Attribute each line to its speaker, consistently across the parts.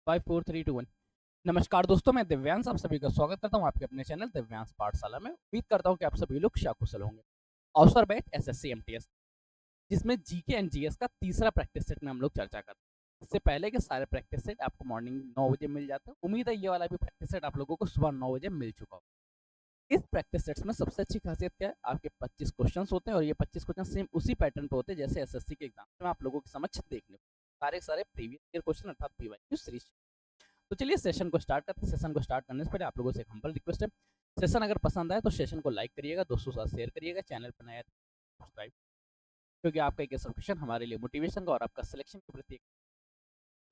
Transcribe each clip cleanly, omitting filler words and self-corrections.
Speaker 1: 5 4 3 2 1। नमस्कार दोस्तों, मैं दिव्यांश आप सभी का स्वागत करता हूं आपके अपने चैनल दिव्यांश पाठशाला में। उम्मीद करता हूं कि आप सभी लोग शाकुशल होंगे। अवसर बैच एसएससी एमटीएस, जिसमें जीके एंड जीएस का तीसरा प्रैक्टिस सेट में हम लोग चर्चा करते हैं। इससे पहले के सारे प्रैक्टिस सेट आपको मॉर्निंग 9 बजे मिल जाते हैं। उम्मीद है ये वाला भी प्रैक्टिस सेट आप लोगों को सुबह 9 बजे मिल चुका हो। इस प्रैक्टिस सेट्स में सबसे अच्छी खासियत क्या है, आपके 25 क्वेश्चंस होते हैं और ये 25 क्वेश्चन सेम उसी पैटर्न पे होते हैं जैसे एसएससी के एग्जाम में आप लोगों के समक्ष देखने को सारे प्रीवियस ईयर क्वेश्चन अर्थात पीवाईक्यू सीरीज। तो चलिए सेशन को स्टार्ट करते हैं। सेशन को स्टार्ट करने से पहले आप लोगों से एक हम्बल रिक्वेस्ट है, सेशन अगर पसंद आए तो सेशन को लाइक करिएगा, दोस्तों के साथ शेयर करिएगा, चैनल पर नया सब्सक्राइब, क्योंकि आपका एक सब्सक्रिप्शन हमारे लिए मोटिवेशन का और आपका सिलेक्शन के प्रति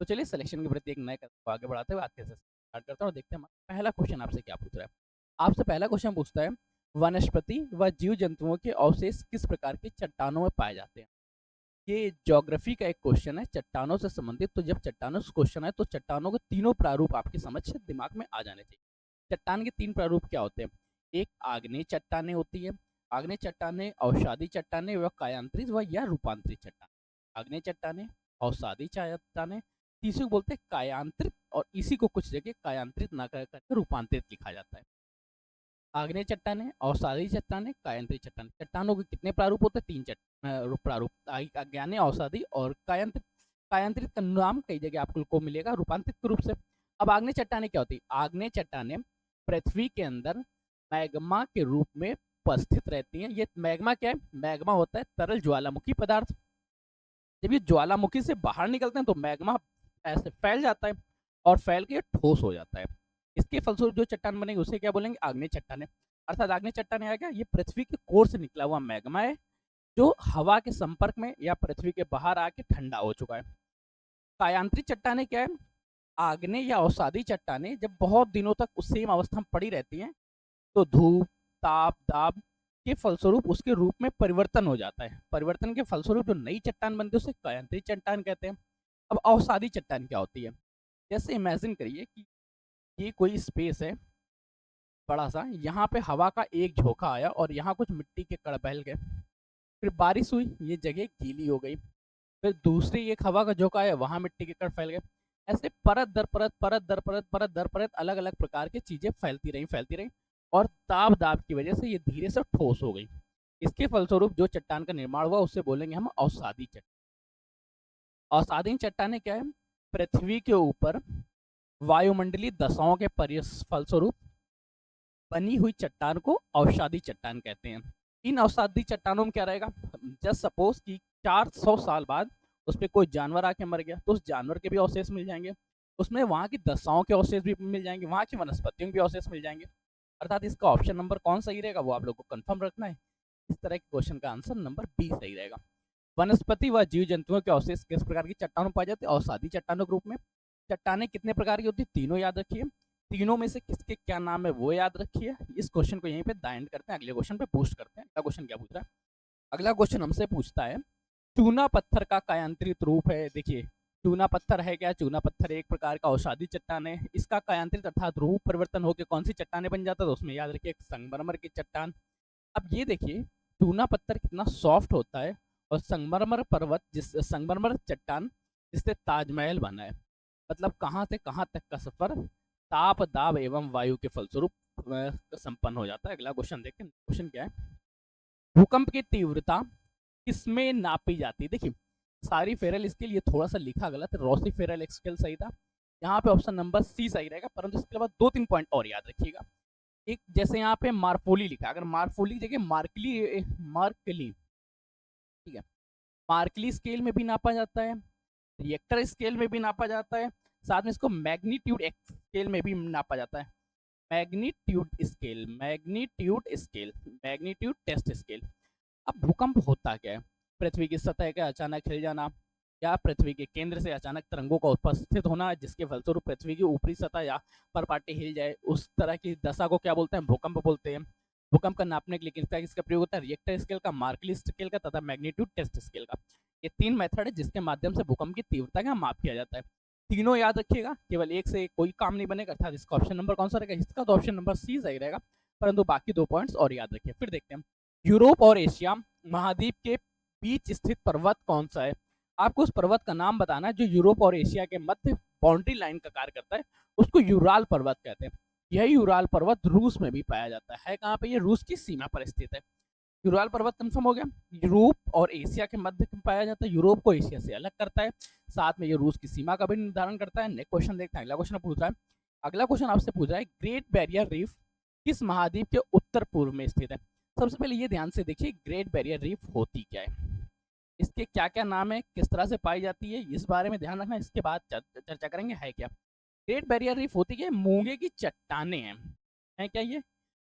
Speaker 1: तो चलिए सिलेक्शन के प्रति एक नए कदम को आगे बढ़ाते हुए आज के सेशन स्टार्ट करता हूँ और देखते हैं हमारा पहला क्वेश्चन आपसे क्या पूछ रहा है। आपसे पहला क्वेश्चन पूछता है, वनस्पति व जीव जंतुओं के अवशेष किस प्रकार की चट्टानों में पाए जाते हैं। ये ज्योग्राफी का एक क्वेश्चन है चट्टानों से संबंधित। तो जब चट्टानों से क्वेश्चन है तो चट्टानों के तीनों प्रारूप आपके समझ दिमाग में आ जाने चाहिए। चट्टान के तीन प्रारूप क्या होते हैं, एक आग्नेय चट्टानें होती है, आग्नेय चट्टानें, अवसादी चट्टानें व कायांतरित व या रूपांतरित चट्टान। आग्नेय चट्टानें, अवसादी चट्टानें, तीसरी को बोलते हैं कायांतरित, और इसी को कुछ जगह कायांतरित ना करके रूपांतरित लिखा जाता है। आग्नेय चट्टानें, अवसादी चट्टानें, कायांतरित चट्टानें। चट्टानों के कितने प्रारूप होते हैं, तीन प्रारूप, आग्नेय, अवसादी और कायांतरित। कायांतरित का नाम कई जगह आपको मिलेगा रूपांतरित के रूप से। अब आग्नेय चट्टानें क्या होती है, आग्नेय चट्टानें पृथ्वी के अंदर मैग्मा के रूप में उपस्थित रहती हैं। ये मैग्मा क्या है, मैग्मा होता है तरल ज्वालामुखी पदार्थ। जब ये ज्वालामुखी से बाहर निकलते हैं तो मैग्मा ऐसे फैल जाता है और फैल के ठोस हो जाता है। इसके फलस्वरूप जो चट्टान बनेगी उसे क्या बोलेंगे, आग्नेय चट्टानें। अर्थात आग्नेय चट्टानें है क्या, ये पृथ्वी के कोर से निकला हुआ मैग्मा है जो हवा के संपर्क में या पृथ्वी के बाहर आके ठंडा हो चुका है। कायांतरित चट्टानें क्या है, आग्नेय या अवसादी चट्टानें जब बहुत दिनों तक उस सेम अवस्था में पड़ी रहती हैं तो धूप, ताप, दाब के फलस्वरूप उसके रूप में परिवर्तन हो जाता है। परिवर्तन के फलस्वरूप जो नई चट्टान बनती है उसे कायांतरित चट्टान कहते हैं। अब अवसादी चट्टान क्या होती है, जैसे इमेजिन करिए कि ये कोई स्पेस है बड़ा सा, यहाँ पे हवा का एक झोंका आया और यहाँ कुछ मिट्टी के कण फैल गए, फिर बारिश हुई, ये जगह गीली हो गई, फिर दूसरी एक हवा का झोंका आया, वहाँ मिट्टी के कण फैल गए। ऐसे परत दर परत, परत दर परत, परत दर परत अलग अलग प्रकार की चीजें फैलती रही और ताप दाब की वजह से ये धीरे से ठोस हो गई। इसके फलस्वरूप जो चट्टान का निर्माण हुआ उसे बोलेंगे हम अवसादी चट्टान। अवसादी चट्टानें क्या है, पृथ्वी के ऊपर वायुमंडलीय दशाओं के फलस्वरूप बनी हुई चट्टान को अवसादी चट्टान कहते हैं। इन अवसादी चट्टानों में क्या रहेगा, जस्ट सपोज कि 400 साल बाद उस पर कोई जानवर आके मर गया तो उस जानवर के भी अवशेष मिल जाएंगे, उसमें वहाँ की दशाओं के अवशेष भी मिल जाएंगे, वहाँ की वनस्पतियों के भी अवशेष मिल जाएंगे। अर्थात इसका ऑप्शन नंबर कौन सही रहेगा वो आप लोग को कंफर्म रखना है। इस तरह के क्वेश्चन का आंसर नंबर बी सही रहेगा। वनस्पति व जीव जंतुओं के अवशेष किस प्रकार की चट्टानों पाए जाते हैं, अवसादी चट्टानों के रूप में। चट्टानें कितने प्रकार की होती है, तीनों याद रखिए। तीनों में से किसके क्या नाम है वो याद रखिए। इस क्वेश्चन को यहीं पे दाएंड करते हैं, अगले क्वेश्चन पे बूस्ट करते हैं। अगला क्वेश्चन क्या पूछ रहा है, अगला क्वेश्चन हमसे पूछता है, चूना पत्थर का कायांतरित रूप है। देखिए चूना पत्थर है क्या, चूना पत्थर एक प्रकार का औषधि चट्टान है। इसका कायांतरित अर्थात रूप परिवर्तन होकर कौन सी चट्टाने बन जाता है, तो उसमें याद रखिए संगमरमर की चट्टान। अब ये देखिए चूना पत्थर कितना सॉफ्ट होता है और संगमरमर पर्वत, जिस संगमरमर चट्टान जिससे ताजमहल बना है, मतलब कहाँ से कहाँ तक का सफर ताप दाब एवं वायु के फलस्वरूप संपन्न हो जाता है। अगला क्वेश्चन देखें, क्वेश्चन क्या है, भूकंप की तीव्रता किसमें नापी जाती है। देखिए सारी फेरल स्केल, ये थोड़ा सा लिखा गलत है, रॉसी फेरल स्केल सही था, यहाँ पे ऑप्शन नंबर सी सही रहेगा, परंतु इसके बाद 2-3 पॉइंट और याद रखिएगा। एक जैसे यहाँ पे मार्फोली लिखा, अगर मार्फोली जगह मार्कली, मार्कली, ठीक है, मार्कली स्केल में भी नापा जाता है, रिएक्टर स्केल में भी नापा जाता है, साथ में इसको मैग्नीट्यूड स्केल में भी नापा जाता है। Magnitude scale, magnitude scale, magnitude test scale. अब भूकंप होता क्या है, पृथ्वी की सतह का अचानक हिल जाना या पृथ्वी के केंद्र से अचानक तरंगों का उपस्थित होना जिसके फलस्वरूप पृथ्वी की ऊपरी सतह या परपाटी हिल जाए, उस तरह की दशा को क्या बोलते हैं, भूकंप बोलते हैं। भूकंप का नापने के लिए किसका प्रयोग होता है, रिएक्टर स्केल का, मार्कली स्केल का तथा मैग्नीट्यूड टेस्ट स्केल का। ये 3 मेथड है जिसके माध्यम से भूकंप की तीव्रता का माप किया जाता है। तीनों याद रखिएगा, केवल एक से कोई काम नहीं बनेगा, अर्थात इसका ऑप्शन नंबर कौन सा रहेगा, इसका तो ऑप्शन नंबर सी सही रहेगा, परंतु बाकी 2 पॉइंट्स और याद रखिए। फिर देखते हैं यूरोप और एशिया महाद्वीप के बीच स्थित पर्वत कौन सा है। आपको उस पर्वत का नाम बताना है जो यूरोप और एशिया के मध्य बाउंड्री लाइन का कार्य करता है, उसको यूराल पर्वत कहते हैं। यह यूराल पर्वत रूस में भी पाया जाता है। कहाँ पे? ये रूस की सीमा पर स्थित है। यूराल पर्वत कंफर्म हो गया। यूरोप और एशिया के मध्य में पाया जाता है, यूरोप को एशिया से अलग करता है, साथ में ये रूस की सीमा का भी निर्धारण करता है। नेक्स्ट क्वेश्चन देखते हैं। अगला क्वेश्चन पूछ रहा है, अगला क्वेश्चन आपसे पूछ रहा है, ग्रेट बैरियर रीफ किस महाद्वीप के उत्तर पूर्व में स्थित है? सबसे पहले ये ध्यान से देखिए, ग्रेट बैरियर रीफ होती क्या है, इसके क्या क्या नाम है, किस तरह से पाई जाती है, इस बारे में ध्यान रखना। इसके बाद चर्चा करेंगे है क्या। ग्रेट बैरियर रीफ होती क्या है? मूंगे की चट्टाने हैं क्या ये?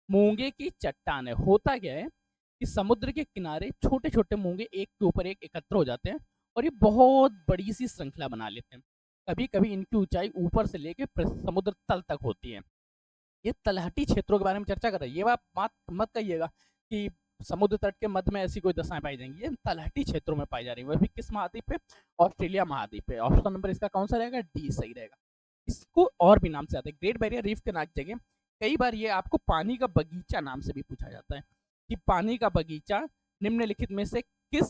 Speaker 1: मूंगे की चट्टाने। होता क्या है कि समुद्र के किनारे छोटे छोटे मूंगे एक के ऊपर एक एकत्र हो जाते हैं और ये बहुत बड़ी सी श्रृंखला बना लेते हैं। कभी कभी इनकी ऊंचाई ऊपर से लेके समुद्र तल तक होती है। ये तलहटी क्षेत्रों के बारे में चर्चा कर रहा है। ये बात मत कहिएगा कि समुद्र तट के मध्य में ऐसी कोई दशाएं पाई जाएंगी। ये तलहटी क्षेत्रों में पाई जा रही है। वह भी किस महाद्वीप पे? ऑस्ट्रेलिया महाद्वीप पे। ऑप्शन नंबर इसका कौन सा रहेगा? डी सही रहेगा। इसको और भी नाम से आते हैं, ग्रेट बैरियर रीफ के नाम जगह कई बार ये आपको पानी का बगीचा नाम से भी पूछा जाता है कि पानी का बगीचा निम्नलिखित में से किस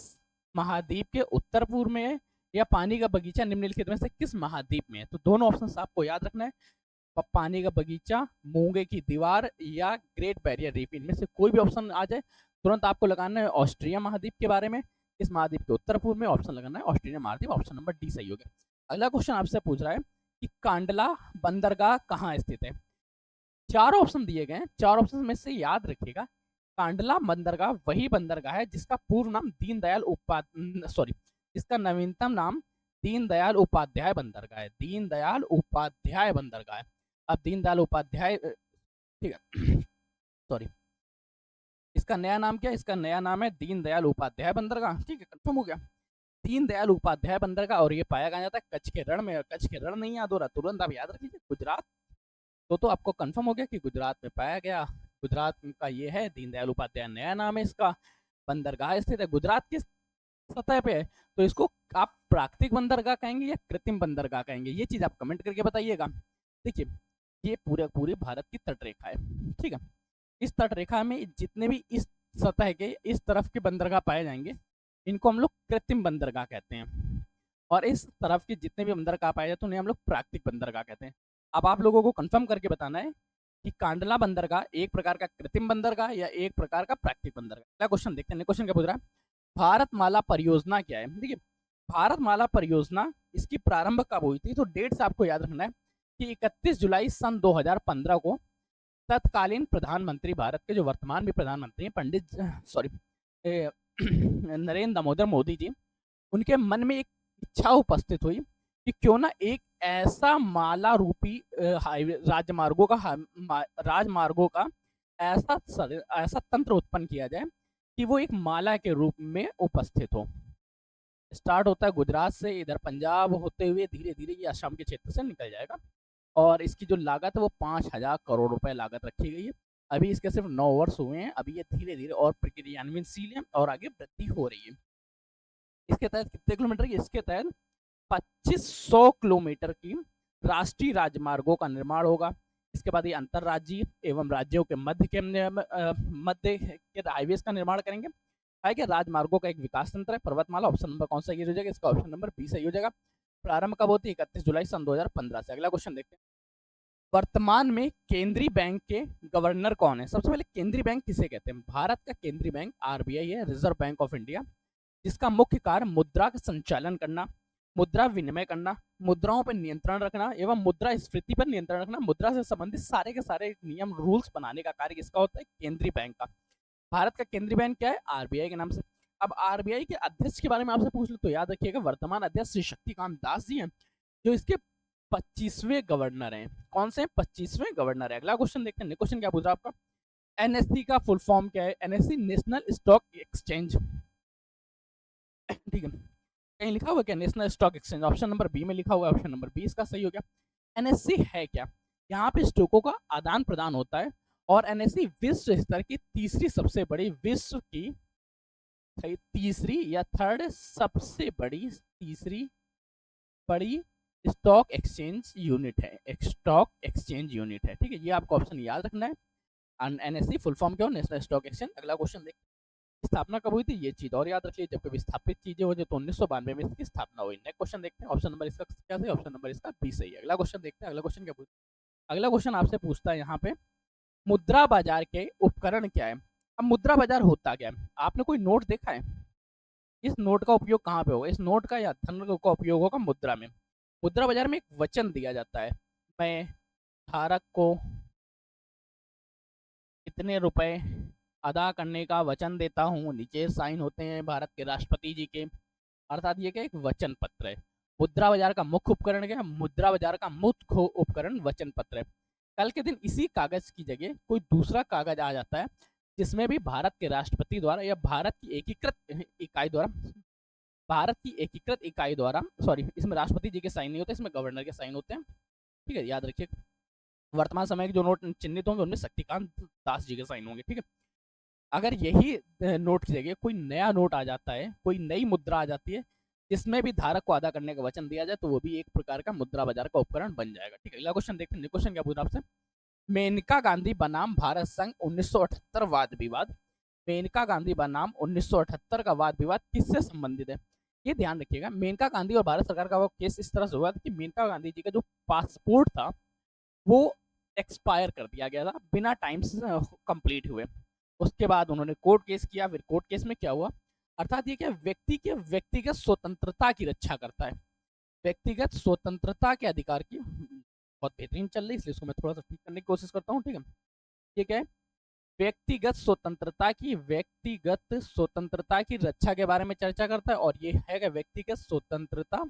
Speaker 1: महाद्वीप के उत्तर पूर्व में है, या पानी का बगीचा निम्नलिखित में से किस महाद्वीप में है। तो दोनों ऑप्शन आपको याद रखना है, पानी का बगीचा, मूंगे की दीवार या ग्रेट बैरियर रीफ। इनमें से कोई भी ऑप्शन आ जाए तुरंत आपको लगाना है ऑस्ट्रेलिया महाद्वीप के बारे में। इस महाद्वीप के उत्तर पूर्व में ऑप्शन लगाना है ऑस्ट्रेलिया महाद्वीप। ऑप्शन नंबर डी सही हो गया। अगला क्वेश्चन आपसे पूछ रहा है कि कांडला बंदरगाह कहाँ स्थित है? चार ऑप्शन दिए गए हैं, चार ऑप्शन में से याद रखिएगा, कांडला बंदरगाह वही बंदरगाह है जिसका पूर्व नाम दीनदयाल इसका नवीनतम नाम दीनदयाल उपाध्याय बंदरगाह है। दीनदयाल उपाध्याय बंदरगाह है। अब दीनदयाल उपाध्याय, ठीक है, सॉरी, इसका नया नाम क्या है? इसका नया नाम है दीनदयाल उपाध्याय बंदरगाह। ठीक है, कंफर्म हो गया। दीनदयाल उपाध्याय बंदरगाह, और ये पाया कहाँ जाता है? कच्छ के रण में। कच्छ के रण नहीं याद हो रहा, तुरंत आप याद रखिए गुजरात। तो आपको कंफर्म हो गया कि गुजरात में पाया गया। गुजरात का ये है दीनदयाल उपाध्याय, नया नाम है इसका। बंदरगाह स्थित है गुजरात की सतह पे है, तो इसको आप प्राकृतिक बंदरगाह कहेंगे या कृत्रिम बंदरगाह कहेंगे, ये चीज आप कमेंट करके बताइएगा। देखिए, ये पूरे भारत की तट रेखा है। ठीक है, इस तट रेखा में जितने भी इस सतह के इस तरफ के बंदरगाह पाए जाएंगे, इनको हम लोग कृत्रिम बंदरगाह कहते हैं, और इस तरफ के जितने भी बंदरगाह पाए जाते हैं उन्हें हम लोग प्राकृतिक बंदरगाह कहते हैं। अब आप लोगों को कंफर्म करके बताना है कि कांडला बंदरगाह एक प्रकार का कृत्रिम बंदरगाह या एक प्रकार का प्राकृतिक बंदरगाह। अगला क्वेश्चन देखते हैं। क्वेश्चन क्या पूछ रहा है? भारतमाला परियोजना क्या है? देखिए, भारतमाला परियोजना इसकी प्रारंभ कब हुई थी? तो डेट से आपको याद रखना है कि 31 जुलाई सन 2015 को तत्कालीन प्रधानमंत्री, भारत के जो वर्तमान भी प्रधानमंत्री हैं, नरेंद्र दामोदर मोदी जी, उनके मन में एक इच्छा उपस्थित हुई कि क्यों ना एक ऐसा माला रूपी राजमार्गों का ऐसा तंत्र उत्पन्न किया जाए कि वो एक माला के रूप में उपस्थित हो। स्टार्ट होता है गुजरात से, इधर पंजाब होते हुए धीरे धीरे ये असम के क्षेत्र से निकल जाएगा, और इसकी जो लागत है वो 5,000 करोड़ रुपए लागत रखी गई है। अभी इसके सिर्फ 9 वर्ष हुए हैं, अभी ये धीरे धीरे और क्रियान्वयनशील है और आगे वृद्धि हो रही है। इसके तहत कितने किलोमीटर की? इसके तहत 2500 किलोमीटर की राष्ट्रीय राजमार्गों का निर्माण होगा। इसके बाद ये अंतरराज्यीय एवं राज्यों के मध्य के हाईवेज का निर्माण करेंगे। है कि राजमार्गों का एक विकास तंत्र है। पर्वतमाला, ऑप्शन नंबर कौन सा ये हो जाएगा? इसका ऑप्शन नंबर बी सही हो जाएगा। प्रारंभ कब होती है? 31 जुलाई सन 2015 से। अगला क्वेश्चन देखते हैं। वर्तमान में केंद्रीय बैंक के गवर्नर कौन है? सबसे पहले केंद्रीय बैंक किसे कहते हैं? भारत का केंद्रीय बैंक आरबीआई है, रिजर्व बैंक ऑफ इंडिया, जिसका मुख्य कार्य मुद्रा का संचालन करना, मुद्रा विनिमय करना, मुद्राओं पर नियंत्रण रखना एवं मुद्रास्फीति पर नियंत्रण रखना, मुद्रा से संबंधित सारे के सारे नियम रूल्स बनाने का कार्य किसका होता है? केंद्रीय बैंक का। भारत का केंद्रीय बैंक क्या है? आरबीआई के नाम से। अब आरबीआई के अध्यक्ष के बारे में आपसे पूछ लो तो याद रखिएगा, वर्तमान अध्यक्ष श्री शक्तिकांत दास जी हैं, जो इसके 25वें गवर्नर हैं। कौन से? 25वें गवर्नर है। अगला क्वेश्चन देखते हैं। क्वेश्चन क्या पूछ रहा है आपका? एनएससी का फुल फॉर्म क्या है? NSC national stock exchange. ठीक है, कहीं लिखा हुआ क्या national stock exchange? Option number B में लिखा हुआ है, ऑप्शन नंबर बी इसका सही हो गया। एनएससी है क्या? यहाँ पे स्टॉकों का आदान प्रदान होता है, और एनएससी विश्व स्तर की तीसरी सबसे बड़ी, विश्व की तीसरी या थर्ड सबसे बड़ी, तीसरी बड़ी स्टॉक एक्सचेंज यूनिट है। स्टॉक एक्सचेंज यूनिट है। ठीक है, ये आपको ऑप्शन याद रखना है। एनएससी फुल फॉर्म क्या हो? National stock exchange. अगला क्वेश्चन देखते हैं। स्थापना कब हुई थी ये चीज और याद रखिए, जब कभी स्थापित चीजें हो जाए तो 1992 में इसकी स्थापना हुई। नेक्स्ट क्वेश्चन देखते हैं, ऑप्शन नंबर इसका क्या सही, ऑप्शन नंबर इसका बी सही है। अगला क्वेश्चन देखते हैं, अगला क्वेश्चन क्या पूछता है। अगला क्वेश्चन आपसे पूछता है यहाँ पे, मुद्रा बाजार के उपकरण क्या है। अब मुद्रा बाजार होता क्या है, आपने कोई नोट देखा है, इस नोट का उपयोग कहाँ पे होगा, इस नोट का या धन का उपयोग होगा मुद्रा में। मुद्रा बाजार में एक वचन दिया जाता है, मैं धारक को कितने रुपए अदा करने का वचन देता हूँ, नीचे साइन होते हैं भारत के राष्ट्रपति जी के, अर्थात ये क्या एक वचन पत्र है। मुद्रा बाजार का मुख्य उपकरण क्या है, मुद्रा बाजार का मुख्य उपकरण वचन पत्र है। कल के दिन इसी कागज की जगह कोई दूसरा कागज आ जाता है जिसमें भी भारत के राष्ट्रपति द्वारा या भारत की एकीकृत इकाई द्वारा सॉरी, इसमें राष्ट्रपति जी के साइन नहीं होते, इसमें गवर्नर के साइन होते हैं। ठीक है, याद रखिए। वर्तमान समय के जो नोट चिन्हित होंगे उनमें शक्तिकांत दास जी के साइन होंगे। ठीक है, अगर यही नोट की जगह कोई नया नोट आ जाता है, कोई नई मुद्रा आ जाती है जिसमें भी धारक को अदा करने का वचन दिया जाए, तो वो भी एक प्रकार का मुद्रा बाजार का उपकरण बन जाएगा। ठीक है, अगला क्वेश्चन देखते हैं। क्वेश्चन क्या पूछा आपसे, मेनका गांधी बनाम भारत संघ 1978 वाद विवाद। मेनका गांधी बनाम 1978 का वाद विवाद किससे संबंधित है, ये ध्यान रखिएगा। मेनका गांधी और भारत सरकार का वो केस इस तरह से हुआ कि मेनका गांधी जी का जो पासपोर्ट था वो एक्सपायर कर दिया गया था बिना टाइम से कंप्लीट हुए। उसके बाद उन्होंने कोर्ट केस किया, फिर कोर्ट केस में क्या हुआ, अर्थात ये क्या व्यक्ति के व्यक्तिगत स्वतंत्रता की रक्षा करता है, व्यक्तिगत स्वतंत्रता के अधिकार की। बहुत बेहतरीन चल रही है इसलिए इसको मैं थोड़ा सा ठीक करने की कोशिश करता हूँ। ठीक है, ये क्या है, व्यक्तिगत स्वतंत्रता की रक्षा के बारे में चर्चा करता है, और ये है व्यक्तिगत स्वतंत्रता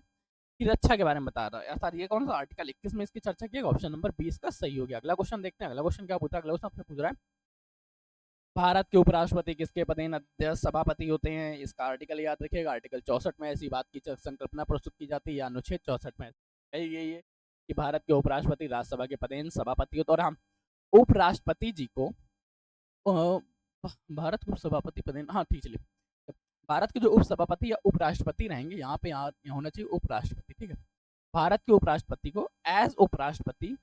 Speaker 1: की रक्षा के बारे में बता रहा है। अर्थात ये कौन सा आर्टिकल 21 में इसकी चर्चा की, ऑप्शन नंबर 20 का सही हो गया। अगला क्वेश्चन देखते हैं, अगला क्वेश्चन क्या पूछा, अगला क्वेश्चन आपने पूछ रहा है, भारत के उपराष्ट्रपति किसके पदेन अध्यक्ष सभापति होते हैं। इसका आर्टिकल याद रखिएगा, आर्टिकल 64 में ऐसी बात की संकल्पना प्रस्तुत की जाती है, या अनुच्छेद 64 में ये कि भारत के उपराष्ट्रपति राज्यसभा के पदेन सभापति होते, और हम उपराष्ट्रपति जी को भारत के उपसभापति पदेन, हाँ ठीक, चलिए भारत के जो उपसभापति या उपराष्ट्रपति रहेंगे, यहाँ पे यहाँ होना चाहिए उपराष्ट्रपति। ठीक है, भारत के उपराष्ट्रपति को एज उपराष्ट्रपति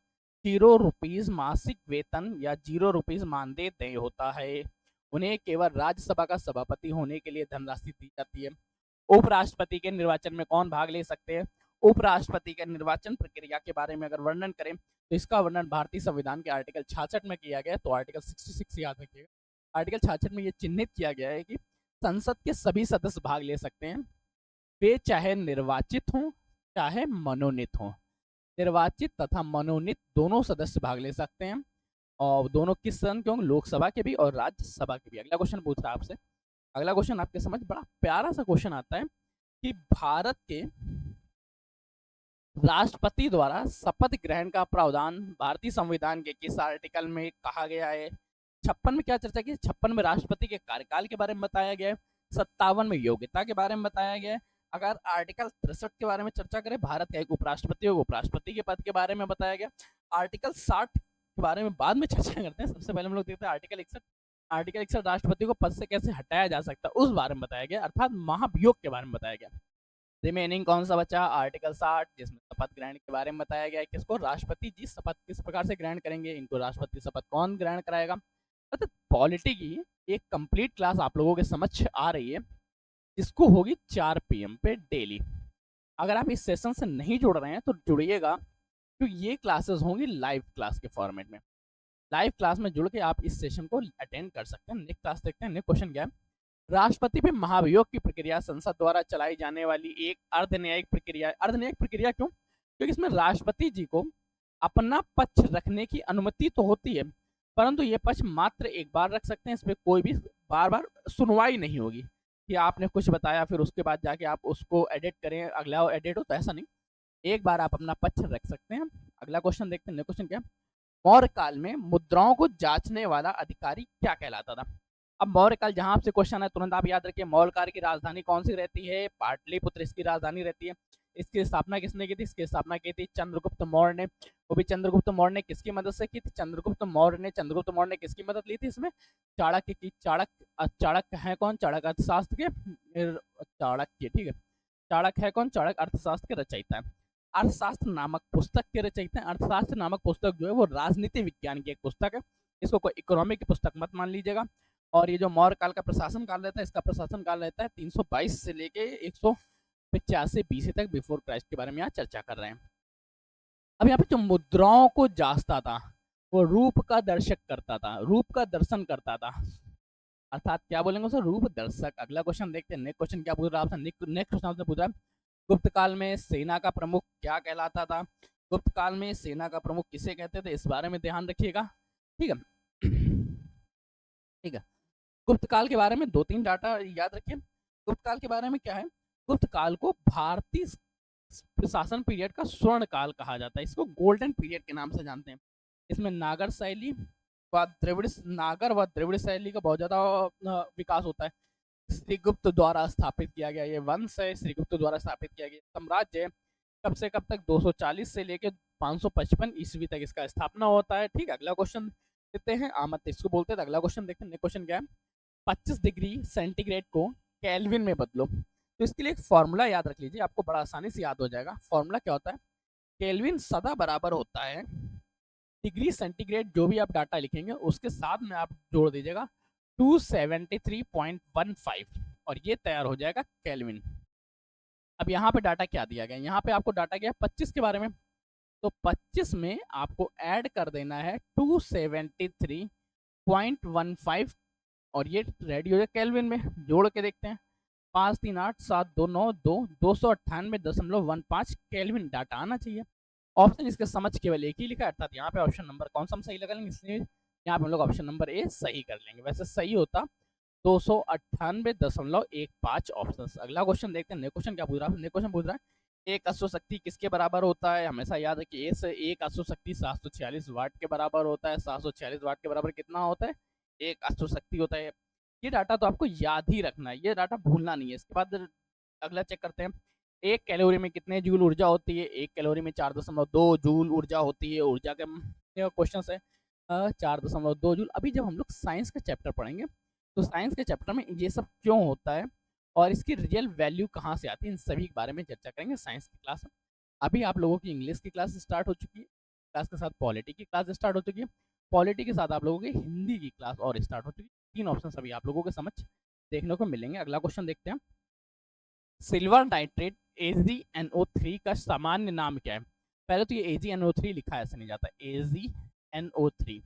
Speaker 1: ₹0 मासिक वेतन या ₹0 मानदेय तय होता है। उन्हें केवल राज्यसभा का सभापति होने के लिए धनराशि दी जाती है। उपराष्ट्रपति के निर्वाचन में कौन भाग ले सकते हैं, उपराष्ट्रपति के निर्वाचन प्रक्रिया के बारे में अगर वर्णन करें तो इसका वर्णन भारतीय संविधान के आर्टिकल 66 में किया गया है। तो आर्टिकल 66 याद रखिएगा, आर्टिकल 66 में ये चिन्हित किया गया है कि संसद के सभी सदस्य भाग ले सकते हैं, वे चाहे निर्वाचित हों चाहे मनोनीत हों। निर्वाचित तथा मनोनीत दोनों सदस्य भाग ले सकते हैं, और दोनों किस सदन के होंगे, लोकसभा के भी और राज्यसभा के भी। अगला क्वेश्चन पूछ रहा है आपसे, अगला क्वेश्चन आपके समझ बड़ा प्यारा सा क्वेश्चन आता है कि भारत के राष्ट्रपति द्वारा शपथ ग्रहण का प्रावधान भारतीय संविधान के किस आर्टिकल में कहा गया है। 56 में क्या चर्चा की, 56 में राष्ट्रपति के कार्यकाल के बारे में बताया गया है, 57 में योग्यता के बारे में बताया गया है। अगर आर्टिकल 63 के बारे में चर्चा करें, भारत का एक उपराष्ट्रपति होगा, उपराष्ट्रपति के पद के बारे में बताया गया। आर्टिकल 60 के बारे में बाद में चर्चा करते हैं, सबसे पहले हम लोग देखते हैं आर्टिकल 61। आर्टिकल 61 राष्ट्रपति को पद से कैसे हटाया जा सकता है उस बारे में बताया गया, अर्थात महाभियोग के बारे में बताया गया। रिमेनिंग कौन सा बचा, आर्टिकल 60 जिसमें शपथ ग्रहण के बारे में बताया गया है, किसको, राष्ट्रपति जी शपथ किस प्रकार से ग्रहण करेंगे, इनको राष्ट्रपति शपथ कौन ग्रहण कराएगा। मतलब पॉलिटी की एक कंप्लीट क्लास आप लोगों के समक्ष आ रही है, जिसको होगी 4 PM पे डेली। अगर आप इस सेशन से नहीं जुड़ रहे हैं तो जुड़िएगा, क्योंकि ये क्लासेस होंगी लाइव क्लास के फॉर्मेट में। लाइव क्लास में जुड़ के आप इस सेशन को अटेंड कर सकते हैं। नेक्स्ट क्लास देखते हैं, नेक्स्ट क्वेश्चन क्या है, राष्ट्रपति पे महाभियोग की प्रक्रिया संसद द्वारा चलाई जाने वाली एक अर्धन्यायिक प्रक्रिया है। अर्धन्यायिक प्रक्रिया क्यों, क्योंकि इसमें राष्ट्रपति जी को अपना पक्ष रखने की अनुमति तो होती है, परंतु ये पक्ष मात्र एक बार रख सकते हैं, इसमें कोई भी बार बार सुनवाई नहीं होगी कि आपने कुछ बताया फिर उसके बाद जाके आप उसको एडिट करें, अगला एडिट हो, तो ऐसा नहीं, एक बार आप अपना पक्ष रख सकते हैं। अगला क्वेश्चन देखते हैं, क्वेश्चन क्या, मौर्य काल में मुद्राओं को जांचने वाला अधिकारी क्या कहलाता था। अब मौर्य काल जहां आपसे क्वेश्चन है तुरंत आप याद रखिए, मौर्य काल की राजधानी कौन सी रहती है, पाटलिपुत्र इसकी राजधानी रहती है। इसकी स्थापना किसने की थी, इसकी स्थापना की थी चंद्रगुप्त मौर्य ने। वो भी चंद्रगुप्त मौर्य ने किसकी मदद से की थी, चंद्रगुप्त मौर्य ने किसकी मदद ली थी इसमें, चाणक्य की। चाणक्य है कौन, चाणक्य अर्थशास्त्र के चाणक्य, ठीक है, चाणक्य है कौन, चाणक्य अर्थशास्त्र के रचयिता है, अर्थशास्त्र नामक पुस्तक के रचयिता है। अर्थशास्त्र नामक पुस्तक जो है वो राजनीति विज्ञान की एक पुस्तक है, इसको कोई इकोनॉमिक की पुस्तक मत मान लीजिएगा। और ये जो मौर्य काल का प्रशासन काल रहता है, इसका प्रशासन काल रहता है 322 से लेके 185 बीसी तक बिफोर क्राइस्ट के बारे में यहाँ चर्चा कर रहे हैं। अब यहाँ पे जो मुद्राओं को जांचता था, वो रूप का दर्शक करता था, रूप का दर्शन करता था, अर्थात क्या बोलेंगे उसे, रूप दर्शक। अगला क्वेश्चन देखते हैं, नेक्स्ट क्वेश्चन क्या पूछ रहा है आपसे, नेक्स्ट क्वेश्चन आपसे पूछ रहा है, गुप्त काल में सेना का प्रमुख क्या कहलाता था? गुप्त काल में सेना का प्रमुख किसे कहते थे, इस बारे में ध्यान रखिएगा। ठीक है, ठीक है। गुप्त काल के बारे में 2-3 डाटा याद रखिए। गुप्त काल के बारे में क्या है, गुप्त काल को भारतीय शासन पीरियड का स्वर्ण काल कहा जाता है, इसको गोल्डन पीरियड के नाम से जानते हैं। इसमें नागर शैली व द्रविड़ शैली का बहुत ज्यादा विकास होता है। श्रीगुप्त द्वारा स्थापित किया गया ये वंश है, श्रीगुप्त द्वारा स्थापित किया गया साम्राज्य कब से कब तक, 240 से लेकर 555 ईस्वी तक इसका स्थापना होता है। ठीक है, अगला क्वेश्चन देखते हैं, आमत इसको बोलते हैं। अगला क्वेश्चन देखते हैं, क्वेश्चन क्या है, 25 डिग्री सेंटीग्रेड को केल्विन में बदलो। तो इसके लिए एक फॉर्मूला याद रख लीजिए, आपको बड़ा आसानी से याद हो जाएगा। फॉर्मूला क्या होता है, केल्विन सदा बराबर होता है डिग्री सेंटीग्रेड, जो भी आप डाटा लिखेंगे उसके साथ में आप जोड़ दीजिएगा 273.15 और ये तैयार हो जाएगा केल्विन। अब यहाँ पे डाटा क्या दिया गया, यहाँ पे आपको डाटा गया 25 के बारे में, तो 25 में आपको ऐड कर देना है 273.15 और ये रेडी हो जाए केल्विन में। जोड़ के देखते हैं, 5 3 8 7 2 9 2 298.15 केल्विन डाटा आना चाहिए। ऑप्शन इसके समझ केवल एक ही लिखा है, अर्थात यहाँ पे ऑप्शन नंबर कौन सा हम सही लगा लेंगे, इसलिए यहाँ पे हम लोग ऑप्शन नंबर ए सही कर लेंगे। वैसे सही होता 298.15 ऑप्शन। अगला क्वेश्चन देखते हैं, नेक्स्ट क्वेश्चन क्या पूछ रहा है, नेक्स्ट क्वेश्चन पूछ रहा है एक अश्वशक्ति किसके बराबर होता है? हमेशा याद रखिए, एक अश्वशक्ति 746 वाट के बराबर होता है। 746 वाट के बराबर कितना होता है, एक अश्वशक्ति होता है। ये डाटा तो आपको याद ही रखना है, ये डाटा भूलना नहीं है। इसके बाद अगला चेक करते हैं, एक कैलोरी में कितने जूल ऊर्जा होती है? एक कैलोरी में 4.2 जूल ऊर्जा होती है। ऊर्जा के क्वेश्चन है 4.2 जूल। अभी जब हम लोग साइंस का चैप्टर पढ़ेंगे तो साइंस के चैप्टर में ये सब क्यों होता है और इसकी रियल वैल्यू कहाँ से आती है, इन सभी के बारे में चर्चा करेंगे साइंस की क्लास में। अभी आप लोगों की इंग्लिश की क्लास स्टार्ट हो चुकी है, क्लास के साथ पॉलिटी की क्लास स्टार्ट हो चुकी है, पॉलिटी के साथ आप लोगों की हिंदी की क्लास और स्टार्ट हो चुकी है। 3 ऑप्शन अभी आप लोगों के समझ देखने को मिलेंगे। अगला क्वेश्चन देखते हैं, सिल्वर नाइट्रेट AgNO3 का सामान्य नाम क्या है? पहले तो ये AgNO3 लिखा ऐसे नहीं जाता, AgNO3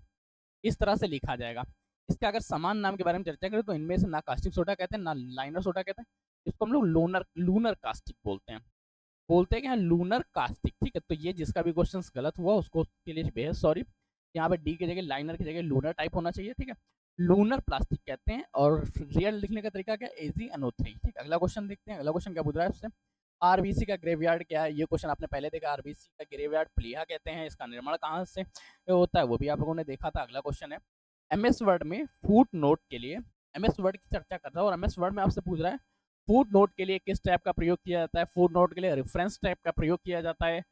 Speaker 1: इस तरह से लिखा जाएगा। इसका अगर समान नाम के बारे में चर्चा करें तो इनमें से ना कास्टिक सोडा कहते हैं ना लाइनर सोडा कहते हैं, इसको हम लोग लूनर कास्टिक बोलते हैं। बोलते हैं कि हाँ लूनर कास्टिक। ठीक है, तो ये जिसका भी क्वेश्चन गलत हुआ उसको के लिए बेहद सॉरी। यहाँ पे डी की जगह लाइनर की जगह लूनर टाइप होना चाहिए। ठीक है, लूनर प्लास्टिक कहते हैं और रियल लिखने का तरीका क्या, AgNO3। ठीक, अगला क्वेश्चन देखते हैं। अगला क्वेश्चन क्या पूछ रहा है उससे, आरबीसी का ग्रेवयार्ड क्या है? ये क्वेश्चन आपने पहले देखा, आरबीसी का ग्रेवयार्ड प्लीहा कहते हैं। इसका निर्माण कहाँ से होता है वो भी आप लोगों ने देखा था। अगला क्वेश्चन है, एमएस वर्ड में फुट नोट के लिए, एमएस वर्ड की चर्चा कर रहा है और एमएस वर्ड में आपसे पूछ रहा है फुट नोट के लिए किस टाइप का प्रयोग किया जाता है? फुट नोट के लिए रेफरेंस टाइप का प्रयोग किया जाता है।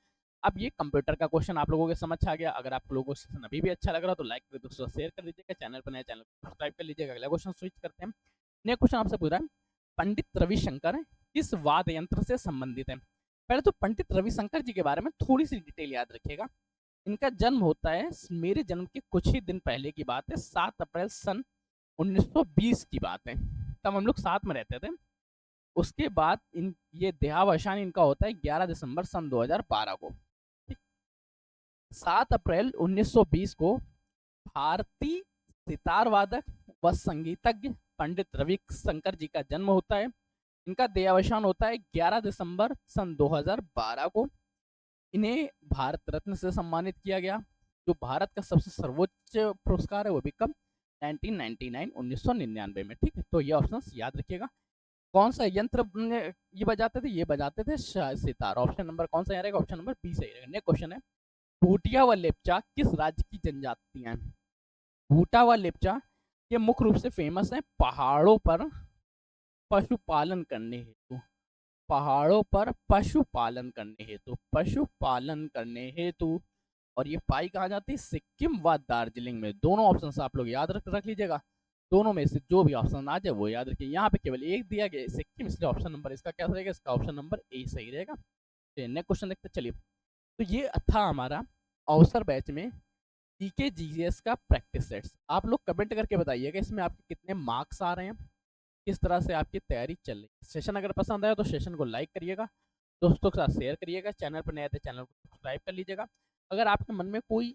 Speaker 1: अब ये कंप्यूटर का क्वेश्चन आप लोगों के समझ आ गया। अगर आप लोगों को सेशन अभी भी अच्छा लग रहा है तो लाइक कर दोस्तों, शेयर कर दीजिएगा, चैनल पर नए चैनल को सब्सक्राइब कर लीजिएगा। अगला क्वेश्चन स्विच करते हैं। नेक्स्ट क्वेश्चन आपसे पूछ रहा है, पंडित रविशंकर किस वाद्य यंत्र से संबंधित है? पहले तो पंडित रविशंकर जी के बारे में थोड़ी सी डिटेल याद रखिएगा। इनका जन्म होता है, मेरे जन्म के कुछ ही दिन पहले की बात है, 7 अप्रैल सन 1920 की बात है। तब हम लोग साथ में रहते थे। उसके बाद ये देहावसान इनका होता है 11 दिसंबर सन 2012 को। 7 अप्रैल 1920 को भारतीय सितार वादक व संगीतज्ञ पंडित रविशंकर जी का जन्म होता है। इनका देहावसान होता है 11 दिसंबर सन 2012 को। इन्हें भारत रत्न से सम्मानित किया गया, जो भारत का सबसे सर्वोच्च पुरस्कार है वो भी कब, 1999 में। ठीक है, तो ये ऑप्शन याद रखिएगा। कौन सा यंत्र ये बजाते थे? ये बजाते थे सितार। ऑप्शन नंबर कौन सा रहेगा, ऑप्शन नंबर बी सही रहेगा। नेक्स्ट क्वेश्चन है, भूटिया व लेप्चा किस राज्य की जनजातियां हैं? भूटा व लेप्चा ये मुख्य रूप से फेमस है पहाड़ों पर पशुपालन करने हेतु, पहाड़ों पर पशुपालन करने हेतु। और ये पाई कहाँ जाती है, सिक्किम व दार्जिलिंग में। दोनों ऑप्शन आप लोग याद रख लीजिएगा, दोनों में से जो भी ऑप्शन आ जाए वो याद रखिए। यहाँ पे केवल एक दिया गया सिक्किम, इसलिए ऑप्शन नंबर इसका क्या रहेगा, इसका ऑप्शन नंबर ए सही रहेगा। नेक्स्ट क्वेश्चन देखते चलिए। तो ये था हमारा अवसर बैच में जीके जीएस का प्रैक्टिस सेट्स। आप लोग कमेंट करके बताइएगा इसमें आपके कितने मार्क्स आ रहे हैं, किस तरह से आपकी तैयारी चल रही है। सेशन अगर पसंद आया तो सेशन को लाइक करिएगा, दोस्तों के साथ शेयर करिएगा, चैनल पर नए आते चैनल को सब्सक्राइब कर लीजिएगा। अगर आपके मन में कोई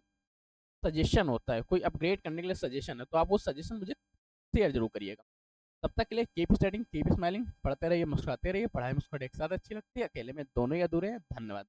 Speaker 1: सजेशन होता है, कोई अपग्रेड करने के लिए सजेशन है, तो आप वो सजेशन मुझे शेयर जरूर करिएगा। तब तक के लिए कीप स्टडिंग, कीप स्माइलिंग, पढ़ते रहिए, मुस्कुराते रहिए। पढ़ाई मुस्कुराहट एक साथ अच्छी लगती है, अकेले में दोनों ही अधूरे हैं। धन्यवाद।